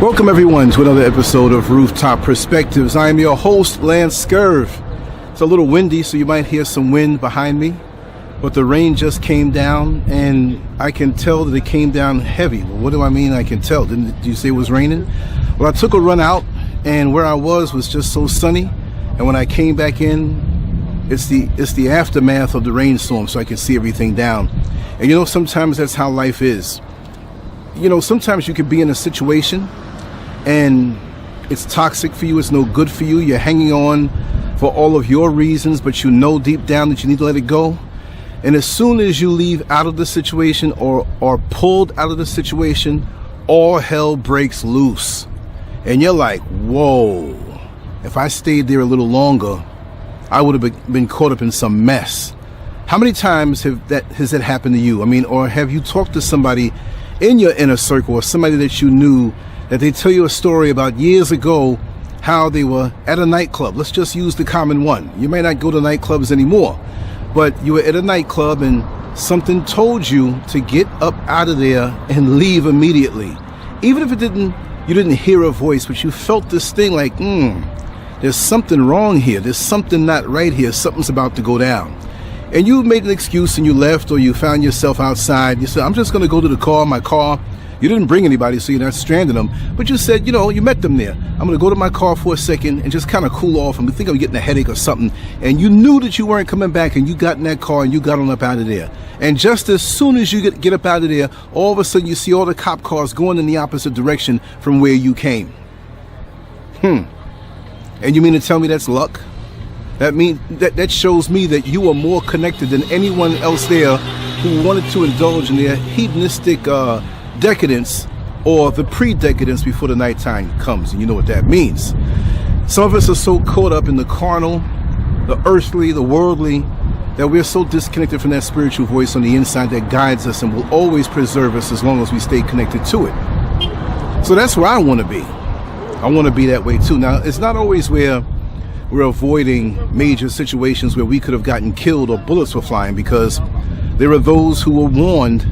Welcome everyone to another episode of Rooftop Perspectives. I am your host, LANCESCURV. It's a little windy, so you might hear some wind behind me, but the rain just came down, and I can tell that it came down heavy. Well, what do I mean I can tell? Did you say it was raining? Well, I took a run out, and where I was just so sunny, and when I came back in, it's the aftermath of the rainstorm, so I can see everything down. And you know, sometimes that's how life is. You know, sometimes you could be in a situation and it's toxic for you, it's no good for you, you're hanging on for all of your reasons, but you know deep down that you need to let it go. And as soon as you leave out of the situation or are pulled out of the situation, all hell breaks loose. And you're like, whoa, if I stayed there a little longer, I would have been caught up in some mess. How many times has that happened to you? I mean, or have you talked to somebody in your inner circle or somebody that you knew that they tell you a story about years ago, how they were at a nightclub? Let's just use the common one. You may not go to nightclubs anymore, but you were at a nightclub and something told you to get up out of there and leave immediately. Even if you didn't hear a voice, but you felt this thing like, there's something wrong here. There's something not right here. Something's about to go down. And you made an excuse and you left, or you found yourself outside. You said, I'm just going to go to my car. You didn't bring anybody, so you're not stranding them. But you said, you met them there. I'm going to go to my car for a second and just kind of cool off. And think I'm getting a headache or something. And you knew that you weren't coming back, and you got in that car and you got on up out of there. And just as soon as you get up out of there, all of a sudden you see all the cop cars going in the opposite direction from where you came. And you mean to tell me that's luck? That shows me that you are more connected than anyone else there who wanted to indulge in their hedonistic decadence or the pre-decadence before the nighttime comes. And you know what that means. Some of us are so caught up in the carnal, the earthly, the worldly, that we're so disconnected from that spiritual voice on the inside that guides us and will always preserve us as long as we stay connected to it. So that's where I want to be. I want to be that way too. Now, it's not always where we're avoiding major situations where we could have gotten killed or bullets were flying, because there are those who were warned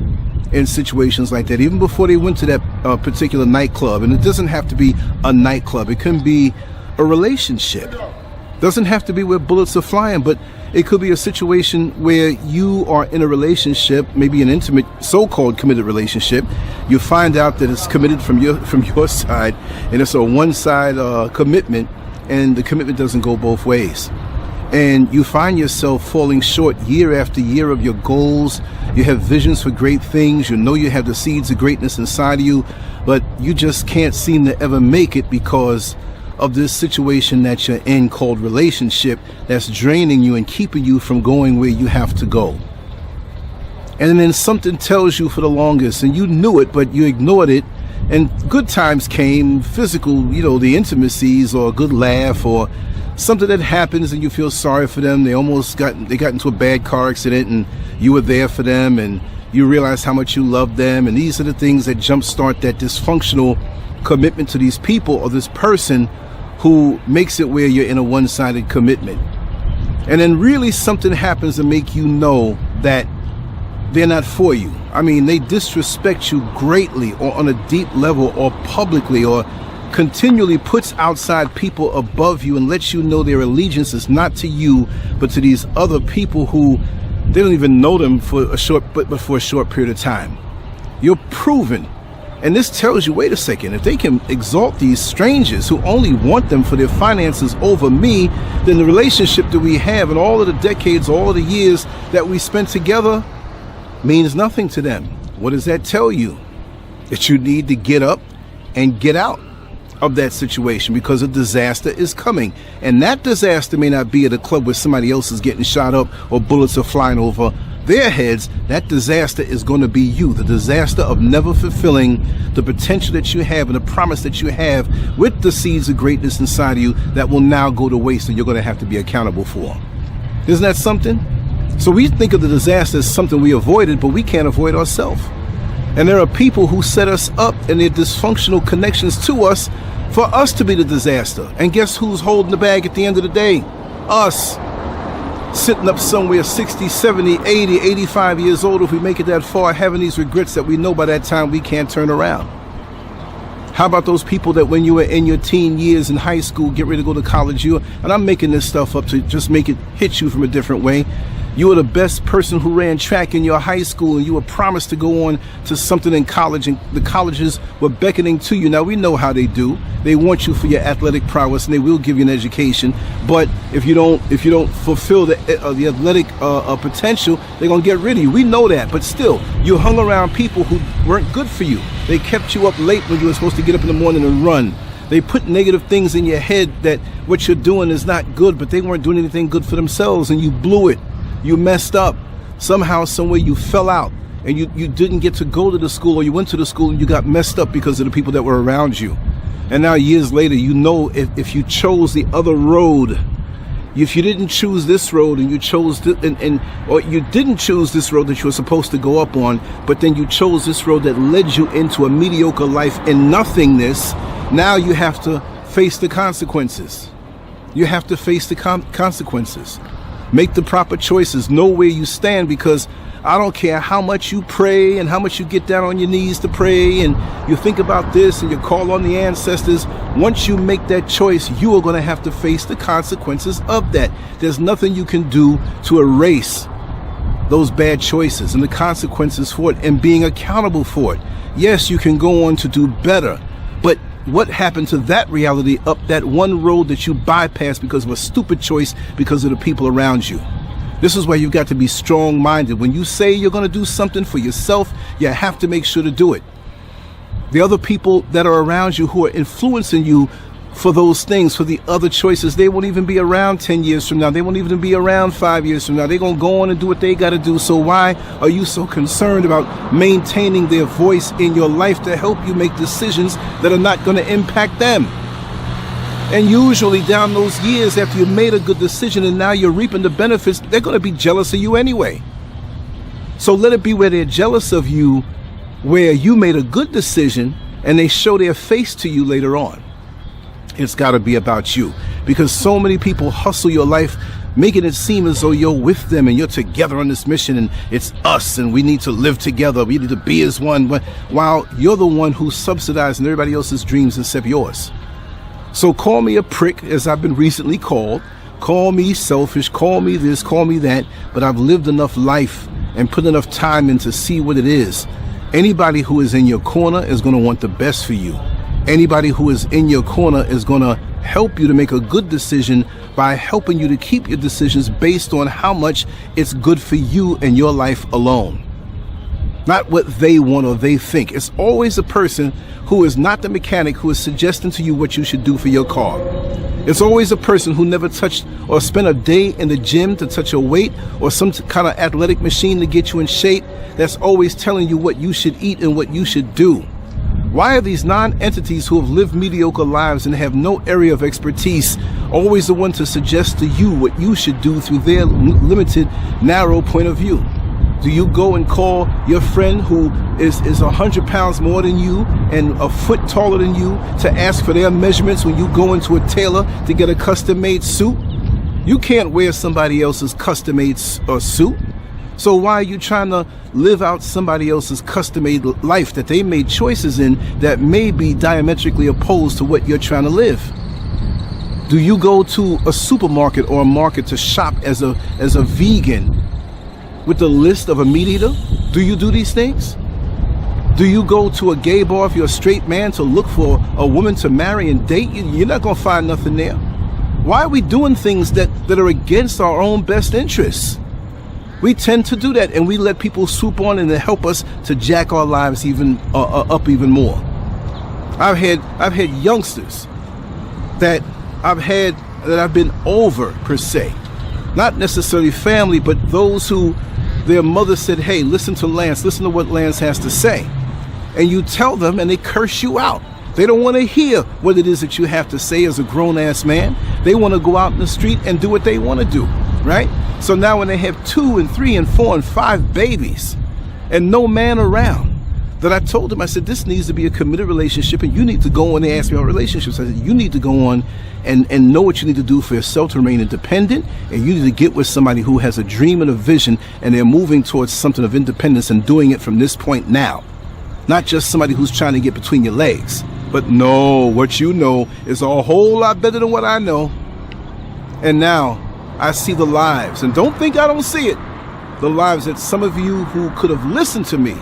in situations like that even before they went to that particular nightclub. And it doesn't have to be a nightclub. It can be a relationship. It doesn't have to be where bullets are flying, but it could be a situation where you are in a relationship, maybe an intimate, so-called committed relationship. You find out that it's committed from your side, and it's a one-side commitment, and the commitment doesn't go both ways. And you find yourself falling short year after year of your goals. You have visions for great things. You know you have the seeds of greatness inside of you, but you just can't seem to ever make it because of this situation that you're in called relationship that's draining you and keeping you from going where you have to go. And then something tells you for the longest, and you knew it, but you ignored it. And good times came, physical, the intimacies, or a good laugh, or something that happens and you feel sorry for them. They got into a bad car accident and you were there for them, and you realize how much you love them. And these are the things that jumpstart that dysfunctional commitment to these people or this person who makes it where you're in a one-sided commitment. And then really something happens to make you know that they're not for you. I mean, they disrespect you greatly, or on a deep level, or publicly, or continually puts outside people above you and lets you know their allegiance is not to you, but to these other people who they don't even know them for a short period of time. You're proven. And this tells you, wait a second, if they can exalt these strangers who only want them for their finances over me, then the relationship that we have and all of the decades, all of the years that we spent together means nothing to them. What does that tell you? That you need to get up and get out of that situation, because a disaster is coming. And that disaster may not be at a club where somebody else is getting shot up or bullets are flying over their heads. That disaster is going to be you. The disaster of never fulfilling the potential that you have and the promise that you have with the seeds of greatness inside of you that will now go to waste, and you're going to have to be accountable for. Isn't that something? So we think of the disaster as something we avoided, but we can't avoid ourselves. And there are people who set us up and their dysfunctional connections to us for us to be the disaster. And guess who's holding the bag at the end of the day? Us. Sitting up somewhere 60, 70, 80, 85 years old, if we make it that far, having these regrets that we know by that time we can't turn around. How about those people that when you were in your teen years in high school, get ready to go to college, and I'm making this stuff up to just make it hit you from a different way. You were the best person who ran track in your high school, and you were promised to go on to something in college, and the colleges were beckoning to you. Now, we know how they do. They want you for your athletic prowess, and they will give you an education. But if you don't fulfill the athletic potential, they're gonna get rid of you. We know that, but still, you hung around people who weren't good for you. They kept you up late when you were supposed to get up in the morning and run. They put negative things in your head that what you're doing is not good, but they weren't doing anything good for themselves, and you blew it. You messed up. Somehow, somewhere you fell out, and you didn't get to go to the school, or you went to the school and you got messed up because of the people that were around you. And now years later, you know, if you chose the other road, if you didn't choose this road and you chose or you didn't choose this road that you were supposed to go up on, but then you chose this road that led you into a mediocre life and nothingness, now you have to face the consequences. You have to face the consequences. Make the proper choices. Know where you stand, because I don't care how much you pray and how much you get down on your knees to pray and you think about this and you call on the ancestors. Once you make that choice, you are going to have to face the consequences of that. There's nothing you can do to erase those bad choices and the consequences for it and being accountable for it. Yes, you can go on to do better, but what happened to that reality up that one road that you bypassed because of a stupid choice because of the people around you? This is why you've got to be strong-minded. When you say you're going to do something for yourself, you have to make sure to do it. The other people that are around you who are influencing you for those things, for the other choices, they won't even be around 10 years from now. They won't even be around 5 years from now. They're going to go on and do what they got to do. So why are you so concerned about maintaining their voice in your life to help you make decisions that are not going to impact them? And usually down those years after you made a good decision and now you're reaping the benefits, they're going to be jealous of you anyway. So let it be where they're jealous of you, where you made a good decision and they show their face to you later on. It's got to be about you, because so many people hustle your life, making it seem as though you're with them and you're together on this mission and it's us and we need to live together. We need to be as one, while you're the one who's subsidizing everybody else's dreams except yours. So call me a prick, as I've been recently called. Call me selfish, call me this, call me that, but I've lived enough life and put enough time in to see what it is. Anybody who is in your corner is going to want the best for you. Anybody who is in your corner is going to help you to make a good decision by helping you to keep your decisions based on how much it's good for you and your life alone. Not what they want or they think. It's always a person who is not the mechanic who is suggesting to you what you should do for your car. It's always a person who never touched or spent a day in the gym to touch a weight or some kind of athletic machine to get you in shape, that's always telling you what you should eat and what you should do. Why are these non-entities who have lived mediocre lives and have no area of expertise always the one to suggest to you what you should do through their limited, narrow point of view? Do you go and call your friend who is 100 pounds more than you and a foot taller than you to ask for their measurements when you go into a tailor to get a custom-made suit? You can't wear somebody else's custom-made suit. So why are you trying to live out somebody else's custom-made life that they made choices in that may be diametrically opposed to what you're trying to live? Do you go to a supermarket or a market to shop as a vegan with the list of a meat eater? Do you do these things? Do you go to a gay bar if you're a straight man to look for a woman to marry and date? You're not going to find nothing there. Why are we doing things that are against our own best interests? We tend to do that, and we let people swoop on and help us to jack our lives even up even more. I've had youngsters that I've been over, per se. Not necessarily family, but those who their mother said, hey, listen to Lance, listen to what Lance has to say. And you tell them and they curse you out. They don't want to hear what it is that you have to say as a grown-ass man. They want to go out in the street and do what they want to do, right? So now when they have 2 and 3 and 4 and 5 babies and no man around, that I told them, I said, this needs to be a committed relationship, and you need to go on. They asked me about relationships. I said, you need to go on and know what you need to do for yourself to remain independent, and you need to get with somebody who has a dream and a vision, and they're moving towards something of independence and doing it from this point now. Not just somebody who's trying to get between your legs, But no, what you know is a whole lot better than what I know. And now I see the lives, and don't think I don't see it, the lives that some of you who could have listened to me,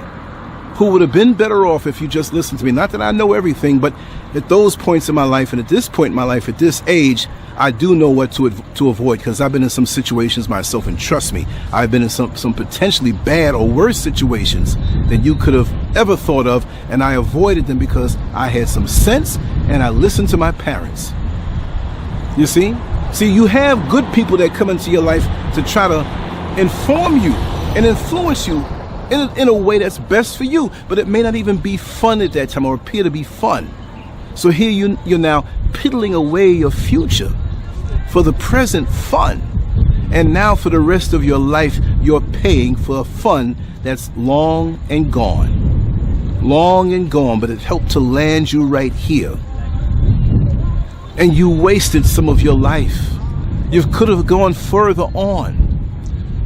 who would have been better off if you just listened to me. Not that I know everything, but at those points in my life, and at this point in my life, at this age, I do know what to avoid, because I've been in some situations myself, and trust me, I've been in some potentially bad or worse situations than you could have ever thought of, and I avoided them because I had some sense and I listened to my parents. You see? See, you have good people that come into your life to try to inform you and influence you in a way that's best for you, but it may not even be fun at that time or appear to be fun. So here you're now piddling away your future for the present fun, and now for the rest of your life you're paying for a fun that's long and gone, but it helped to land you right here, and you wasted some of your life. You could have gone further on.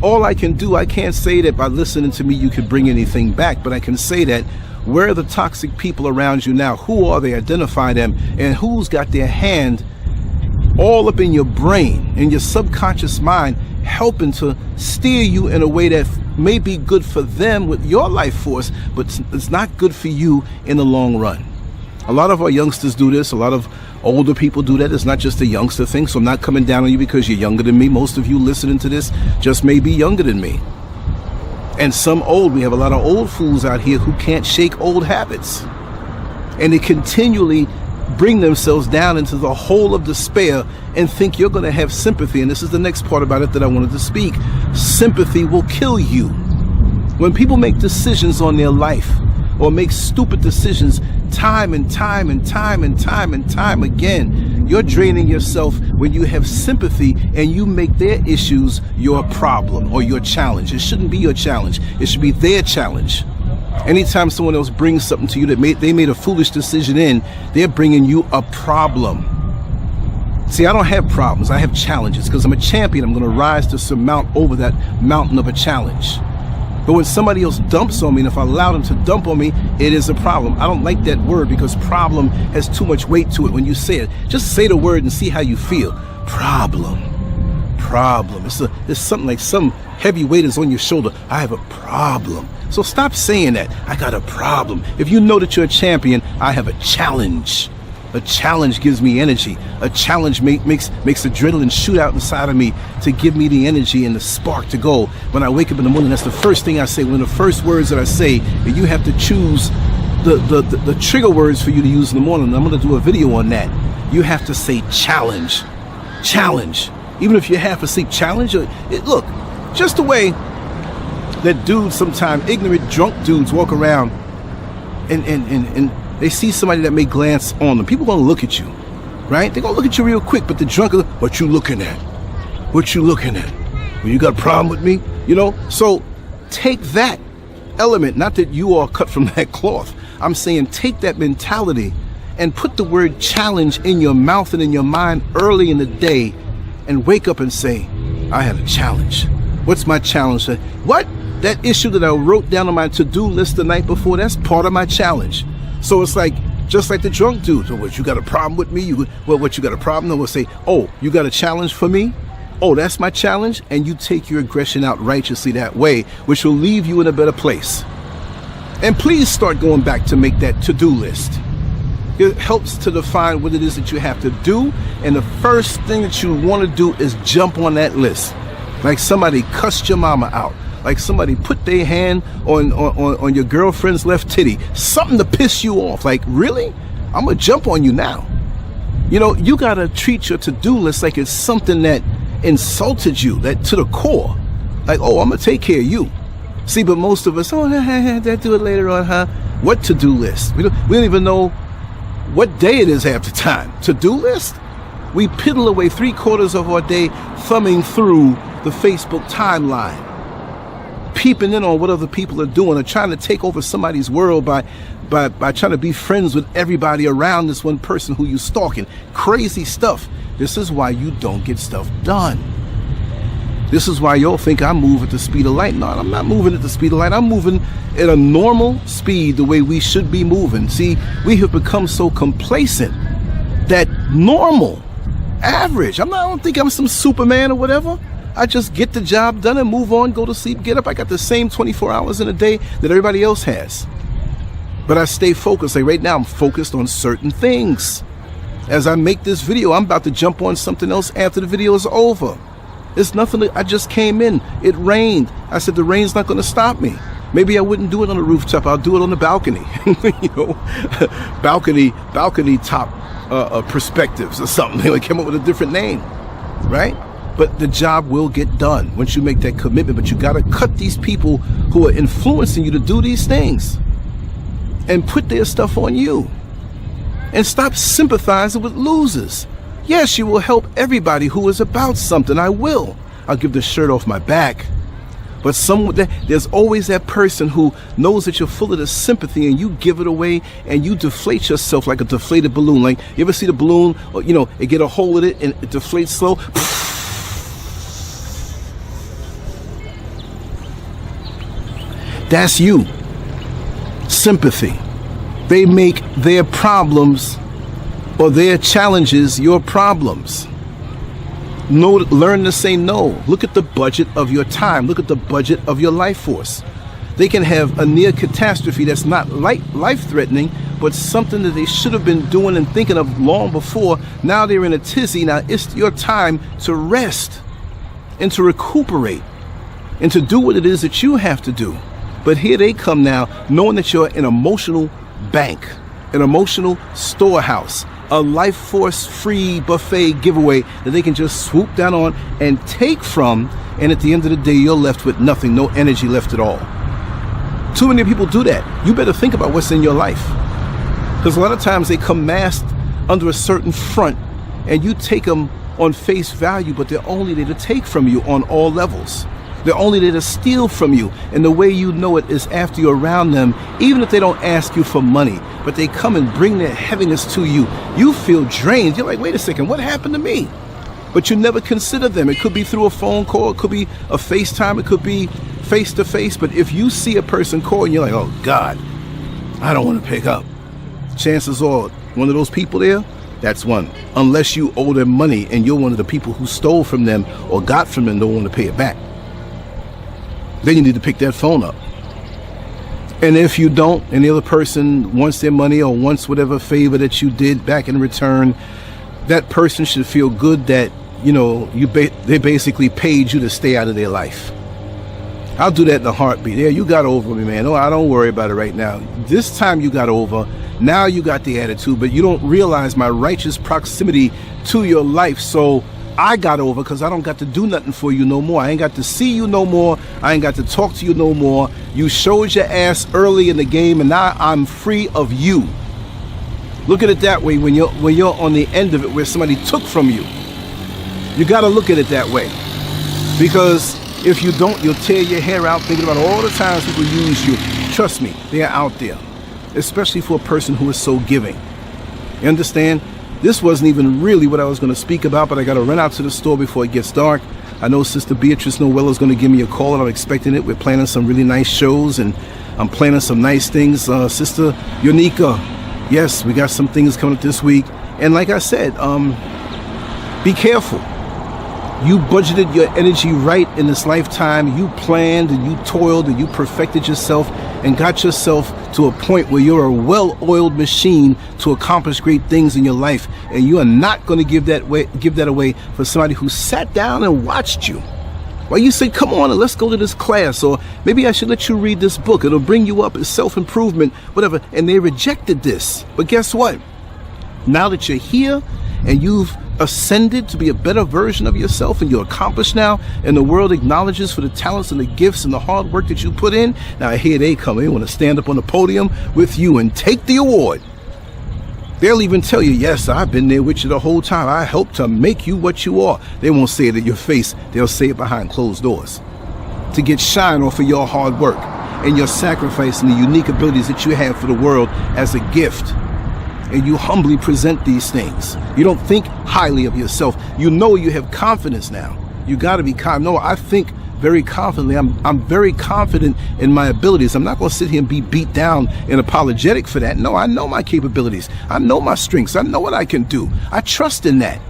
All I can do, I can't say that by listening to me you could bring anything back, but I can say that where are the toxic people around you now? Who are they? Identify them, and who's got their hand all up in your brain, in your subconscious mind, helping to steer you in a way that may be good for them with your life force, but it's not good for you in the long run. A lot of our youngsters do this. A lot of older people do that. It's not just a youngster thing, so I'm not coming down on you because you're younger than me. Most of you listening to this just may be younger than me. And some old. We have a lot of old fools out here who can't shake old habits. And they continually bring themselves down into the hole of despair and think you're going to have sympathy. And this is the next part about it that I wanted to speak. Sympathy will kill you. When people make decisions on their life, or make stupid decisions time and time again, you're draining yourself when you have sympathy and you make their issues your problem or your challenge. It shouldn't be your challenge. It should be their challenge. Anytime someone else brings something to you that they made a foolish decision in, they're bringing you a problem. See, I don't have problems. I have challenges because I'm a champion. I'm going to rise to surmount over that mountain of a challenge. But when somebody else dumps on me, and if I allow them to dump on me, it is a problem. I don't like that word because problem has too much weight to it when you say it. Just say the word and see how you feel. Problem. It's something like some heavy weight is on your shoulder. I have a problem. So stop saying that. I got a problem. If you know that you're a champion, I have a challenge. A challenge gives me energy. A challenge makes adrenaline shoot out inside of me to give me the energy and the spark to go. When I wake up in the morning, that's the first thing I say. One of the first words that I say, and you have to choose the trigger words for you to use in the morning. I'm going to do a video on that. You have to say challenge. Challenge. Even if you're half asleep, challenge. Look, just the way that dudes sometimes, ignorant, drunk dudes walk around and they see somebody that may glance on them. People gonna look at you, right? They're gonna look at you real quick, but the drunk, what you looking at? What you looking at? Well, you got a problem with me? You know? So take that element, not that you are cut from that cloth. I'm saying take that mentality and put the word challenge in your mouth and in your mind early in the day and wake up and say, I have a challenge. What's my challenge? What? That issue that I wrote down on my to-do list the night before, that's part of my challenge. So it's like, just like the drunk dude. So what, you got a problem with me? What, you got a problem? Then we'll say, oh, you got a challenge for me? Oh, that's my challenge? And you take your aggression out righteously that way, which will leave you in a better place. And please start going back to make that to-do list. It helps to define what it is that you have to do. And the first thing that you want to do is jump on that list. Like somebody cussed your mama out. Like somebody put their hand on your girlfriend's left titty. Something to piss you off. Like, really? I'm going to jump on you now. You know, you got to treat your to-do list like it's something that insulted you, that to the core. Like, oh, I'm going to take care of you. See, but most of us, oh, that do it later on, huh? What to-do list? We don't even know what day it is half the time. To-do list? We piddle away 3/4 of our day thumbing through the Facebook timeline, peeping in on what other people are doing, or trying to take over somebody's world by trying to be friends with everybody around this one person who you stalking. Crazy stuff. This is why you don't get stuff done. This is why y'all think I move at the speed of light. No, I'm not moving at the speed of light. I'm moving at a normal speed, the way we should be moving. See, we have become so complacent that normal, average. I don't think I'm some Superman or whatever. I just get the job done and move on, go to sleep, get up. I got the same 24 hours in a day that everybody else has. But I stay focused. Like right now, I'm focused on certain things. As I make this video, I'm about to jump on something else after the video is over. It's nothing. I just came in. It rained. I said the rain's not going to stop me. Maybe I wouldn't do it on the rooftop. I'll do it on the balcony. You know, balcony top perspectives or something. They came up with a different name, right? But the job will get done once you make that commitment. But you got to cut these people who are influencing you to do these things and put their stuff on you. And stop sympathizing with losers. Yes, you will help everybody who is about something. I will. I'll give the shirt off my back. But there's always that person who knows that you're full of the sympathy and you give it away and you deflate yourself like a deflated balloon. Like, you ever see the balloon, or, you know, it get a hole in it and it deflates slow? That's you. Sympathy. They make their problems or their challenges your problems. No, learn to say no. Look at the budget of your time. Look at the budget of your life force. They can have a near catastrophe that's not life-threatening, but something that they should have been doing and thinking of long before. Now they're in a tizzy. Now it's your time to rest and to recuperate and to do what it is that you have to do. But here they come now, knowing that you're an emotional bank, an emotional storehouse, a life force free buffet giveaway that they can just swoop down on and take from, and at the end of the day you're left with nothing, no energy left at all. Too many people do that. You better think about what's in your life, because a lot of times they come masked under a certain front and you take them on face value, but they're only there to take from you on all levels. They're only there to steal from you, and the way you know it is after you're around them, even if they don't ask you for money, but they come and bring their heaviness to you. You feel drained. You're like, wait a second, what happened to me? But you never consider them. It could be through a phone call, it could be a FaceTime, it could be face to face. But if you see a person call and you're like, oh God, I don't want to pick up, chances are one of those people there, that's one. Unless you owe them money and you're one of the people who stole from them or got from them and don't want to pay it back. Then you need to pick that phone up. And if you don't, and the other person wants their money or wants whatever favor that you did back in return, that person should feel good that, you know, they basically paid you to stay out of their life. I'll do that in a heartbeat. Yeah, you got over me, man. No, I don't worry about it right now. This time you got over. Now you got the attitude, but you don't realize my righteous proximity to your life. So I got over because I don't got to do nothing for you no more. I ain't got to see you no more. I ain't got to talk to you no more. You showed your ass early in the game, and now I'm free of you. Look at it that way when you're on the end of it where somebody took from you. You got to look at it that way, because if you don't, you'll tear your hair out thinking about all the times people use you. Trust me, they're out there, especially for a person who is so giving. You understand? This wasn't even really what I was going to speak about, but I got to run out to the store before it gets dark. I know Sister Beatrice Noel is going to give me a call, and I'm expecting it. We're planning some really nice shows, and I'm planning some nice things. Sister Yonika, yes, we got some things coming up this week. And like I said, be careful. You budgeted your energy right in this lifetime. You planned and you toiled and you perfected yourself and got yourself to a point where you're a well-oiled machine to accomplish great things in your life. And you are not going to give that away for somebody who sat down and watched you. Well, you say, come on, and let's go to this class, or maybe I should let you read this book. It'll bring you up as self-improvement, whatever. And they rejected this. But guess what? Now that you're here and you've ascended to be a better version of yourself, and you're accomplished now, and the world acknowledges for the talents and the gifts and the hard work that you put in, now here they come. They want to stand up on the podium with you and take the award. They'll even tell you, yes, I've been there with you the whole time. I helped to make you what you are. They won't say it in your face. They'll say it behind closed doors to get shine off of your hard work and your sacrifice and the unique abilities that you have for the world as a gift. And you humbly present these things. You don't think highly of yourself. You know you have confidence now. You got to be calm. No, I think very confidently. I'm very confident in my abilities. I'm not going to sit here and be beat down and apologetic for that. No, I know my capabilities. I know my strengths. I know what I can do. I trust in that.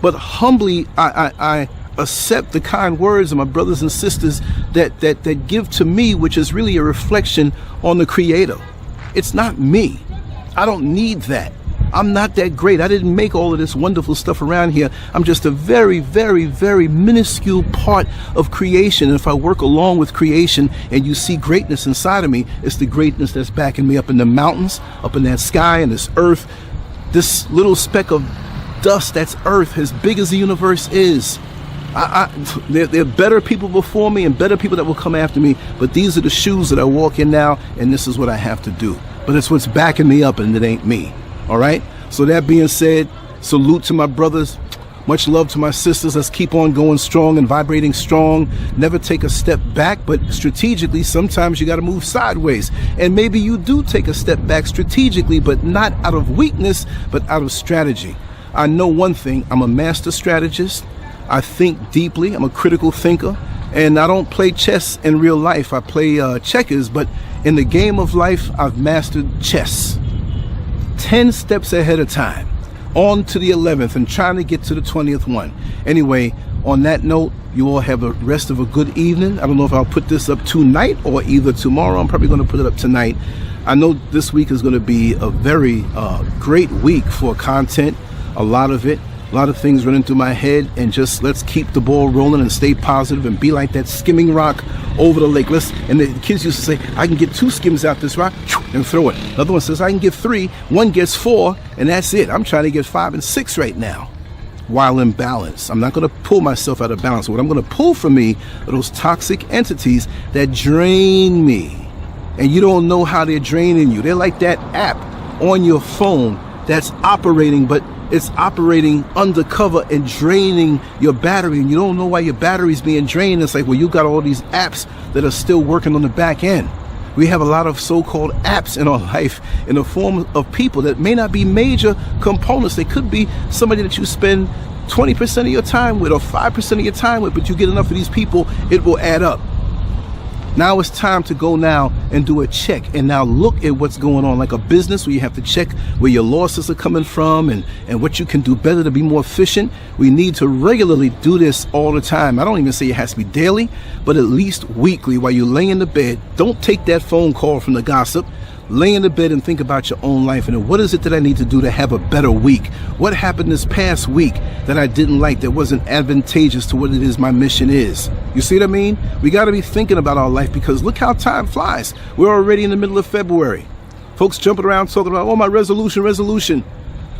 But humbly, I accept the kind words of my brothers and sisters that give to me, which is really a reflection on the Creator. It's not me. I don't need that. I'm not that great. I didn't make all of this wonderful stuff around here. I'm just a very, very, very minuscule part of creation. And if I work along with creation and you see greatness inside of me, it's the greatness that's backing me up in the mountains, up in that sky and this earth, this little speck of dust that's earth, as big as the universe is. There are better people before me and better people that will come after me, but these are the shoes that I walk in now, and this is what I have to do. But it's what's backing me up, and it ain't me. All right? So that being said, salute to my brothers. Much love to my sisters. Let's keep on going strong and vibrating strong. Never take a step back, but strategically, sometimes you got to move sideways. And maybe you do take a step back strategically, but not out of weakness, but out of strategy. I know one thing. I'm a master strategist. I think deeply. I'm a critical thinker. And I don't play chess in real life. I play checkers, but in the game of life, I've mastered chess. 10 steps ahead of time, on to the 11th and trying to get to the 20th one. Anyway, on that note, you all have the rest of a good evening. I don't know if I'll put this up tonight or either tomorrow. I'm probably going to put it up tonight. I know this week is going to be a very great week for content, a lot of it. A lot of things running through my head, and just let's keep the ball rolling and stay positive and be like that skimming rock over the lake. And the kids used to say, I can get 2 skims out this rock and throw it. Another one says, I can get 3, one gets 4, and that's it. I'm trying to get 5 and 6 right now while in balance. I'm not going to pull myself out of balance. What I'm going to pull from me are those toxic entities that drain me. And you don't know how they're draining you. They're like that app on your phone that's operating, but it's operating undercover and draining your battery, and you don't know why your battery's being drained. It's like, well, you got all these apps that are still working on the back end. We have a lot of so-called apps in our life in the form of people that may not be major components. They could be somebody that you spend 20% of your time with or 5% of your time with, but you get enough of these people, it will add up. Now it's time to go now and do a check and now look at what's going on, like a business where you have to check where your losses are coming from and what you can do better to be more efficient. We need to regularly do this all the time. I don't even say it has to be daily, but at least weekly while you lay in the bed. Don't take that phone call from the gossip. Lay in the bed and think about your own life and what is it that I need to do to have a better week? What happened this past week that I didn't like, that wasn't advantageous to what it is my mission is? You see what I mean? We got to be thinking about our life, because look how time flies. We're already in the middle of February. Folks jumping around talking about, oh, my resolution.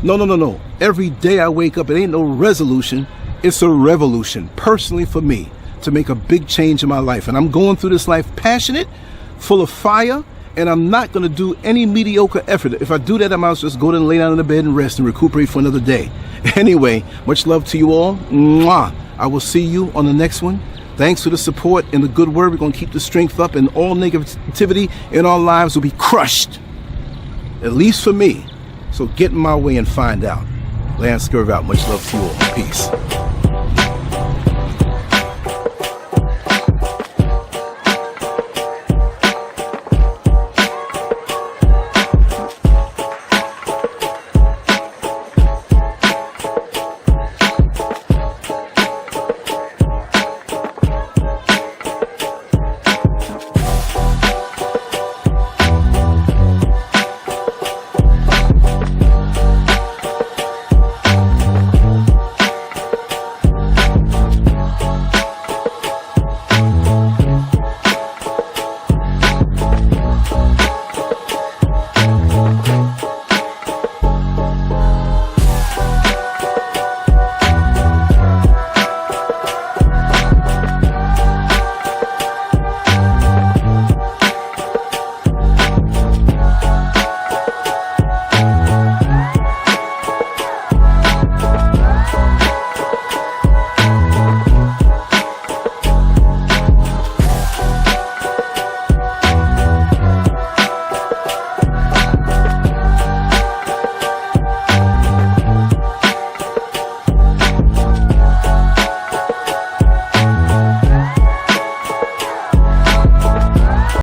No. Every day I wake up, it ain't no resolution. It's a revolution, personally for me, to make a big change in my life. And I'm going through this life passionate, full of fire, and I'm not going to do any mediocre effort. If I do that, I might just go and lay down in the bed and rest and recuperate for another day. Anyway, much love to you all. Mwah. I will see you on the next one. Thanks for the support and the good word. We're going to keep the strength up, and all negativity in our lives will be crushed, at least for me. So get in my way and find out. LANCESCURV out. Much love to you all. Peace.